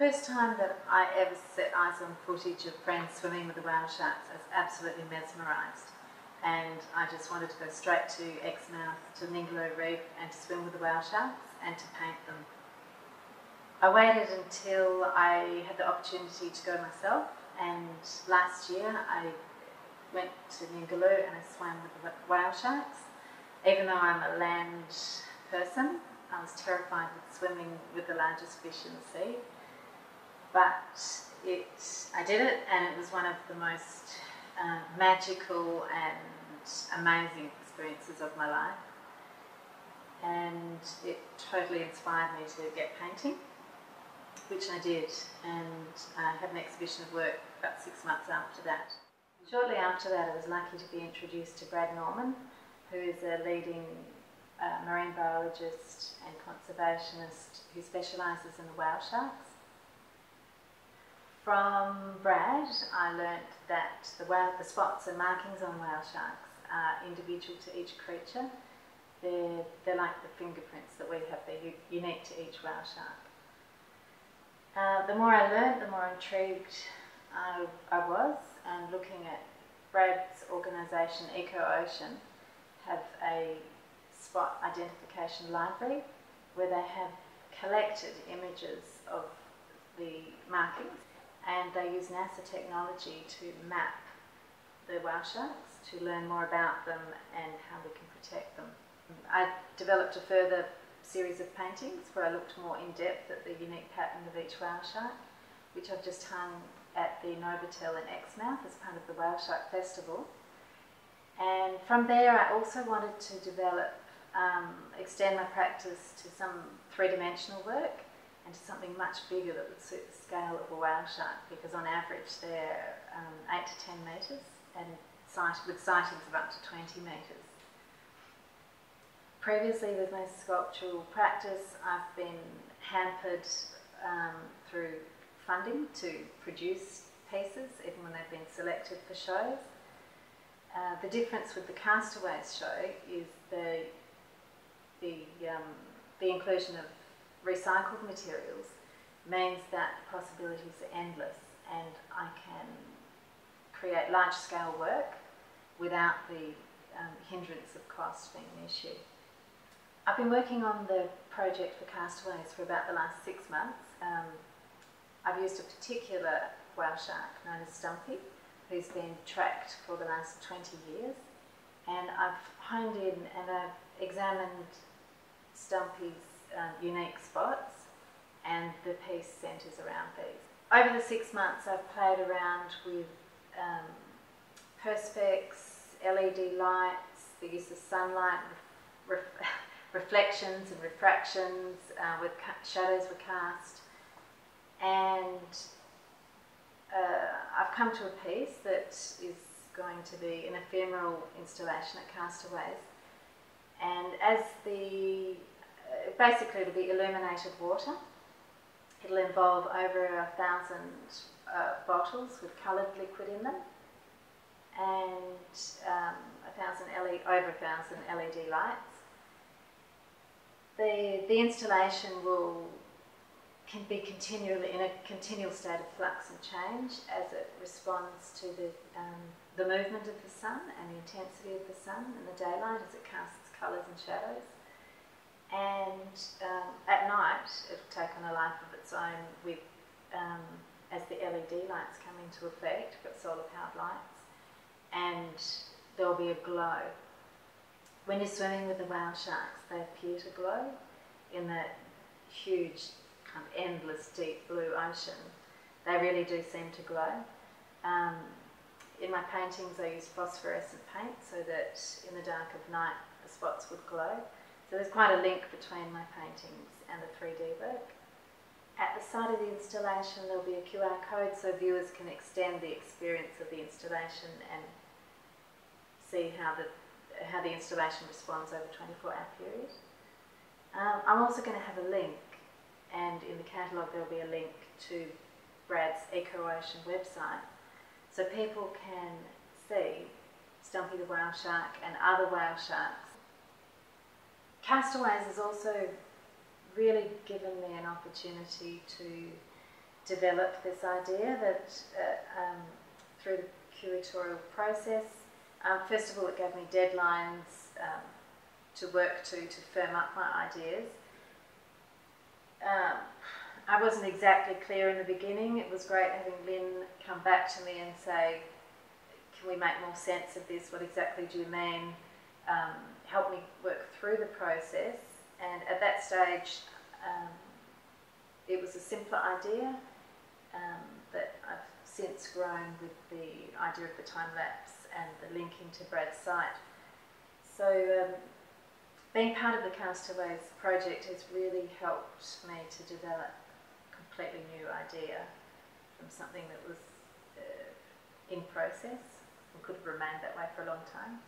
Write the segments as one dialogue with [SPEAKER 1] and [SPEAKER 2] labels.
[SPEAKER 1] first time that I ever set eyes on footage of friends swimming with the whale sharks, I was absolutely mesmerised, and I just wanted to go straight to Exmouth, to Ningaloo Reef, and to swim with the whale sharks and to paint them. I waited until I had the opportunity to go myself, and last year I went to Ningaloo and I swam with the whale sharks. Even though I'm a land person, I was terrified with swimming with the largest fish in the sea. But I did it, and it was one of the most magical and amazing experiences of my life. And it totally inspired me to get painting, which I did, and I had an exhibition of work about 6 months after that. Shortly after that, I was lucky to be introduced to Brad Norman, who is a leading marine biologist and conservationist who specialises in the whale sharks. From Brad, I learnt that the spots and markings on whale sharks are individual to each creature. They're like the fingerprints that we have. They're unique to each whale shark. The more I learnt, the more intrigued I was, and looking at Brad's organisation, Eco-Ocean, have a spot identification library where they have collected images of the markings, and they use NASA technology to map the whale sharks to learn more about them and how we can protect them. I developed a further series of paintings where I looked more in depth at the unique pattern of each whale shark, which I've just hung at the Novotel in Exmouth as part of the Whale Shark Festival. And from there I also wanted to develop, extend my practice to some three-dimensional work and to something much bigger that would suit the scale of a whale shark, because on average they're 8 to 10 metres and with sightings of up to 20 metres. Previously, with my sculptural practice, I've been hampered through funding to produce pieces, even when they've been selected for shows. The difference with the Castaways show is the inclusion of recycled materials means that the possibilities are endless, and I can create large-scale work without the hindrance of cost being an issue. I've been working on the project for Castaways for about the last 6 months. I've used a particular whale shark known as Stumpy, who's been tracked for the last 20 years, and I've honed in and I've examined Stumpy's unique spots, and the piece centres around these. Over the 6 months I've played around with perspex, LED lights, the use of sunlight, reflections and refractions, with shadows were cast, and I've come to a piece that is going to be an ephemeral installation at Castaways, and as basically it'll be illuminated water. It'll involve over 1,000 bottles with coloured liquid in them, and over 1,000 LED lights. The installation can be in a continual state of flux and change as it responds to the movement of the sun and the intensity of the sun and the daylight as it casts colours and shadows. And at night it'll take on a life of its own with as the LED lights come into effect. We've got solar powered lights, and there'll be a glow. When you're swimming with the whale sharks, they appear to glow in that huge, kind of endless, deep blue ocean. They really do seem to glow. In my paintings I use phosphorescent paint so that in the dark of night the spots would glow. So there's quite a link between my paintings and the 3D work. At the side of the installation there'll be a QR code so viewers can extend the experience of the installation and see how the installation responds over a 24-hour period. I'm also going to have a link, and in the catalogue there'll be a link to Brad's Eco-Ocean website, so people can see Stumpy the whale shark and other whale sharks. Castaways has also really given me an opportunity to developed this idea that through the curatorial process. First of all, it gave me deadlines to work to firm up my ideas. I wasn't exactly clear in the beginning. It was great having Lyn come back to me and say, can we make more sense of this? What exactly do you mean? Help me work through the process. And at that stage, it was a simpler idea that I've since grown with the idea of the time lapse and the linking to Brad's site. So being part of the Castaways project has really helped me to develop a completely new idea from something that was in process and could have remained that way for a long time.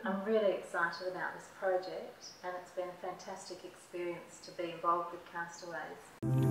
[SPEAKER 1] I'm really excited about this project, and it's been a fantastic experience to be involved with Castaways.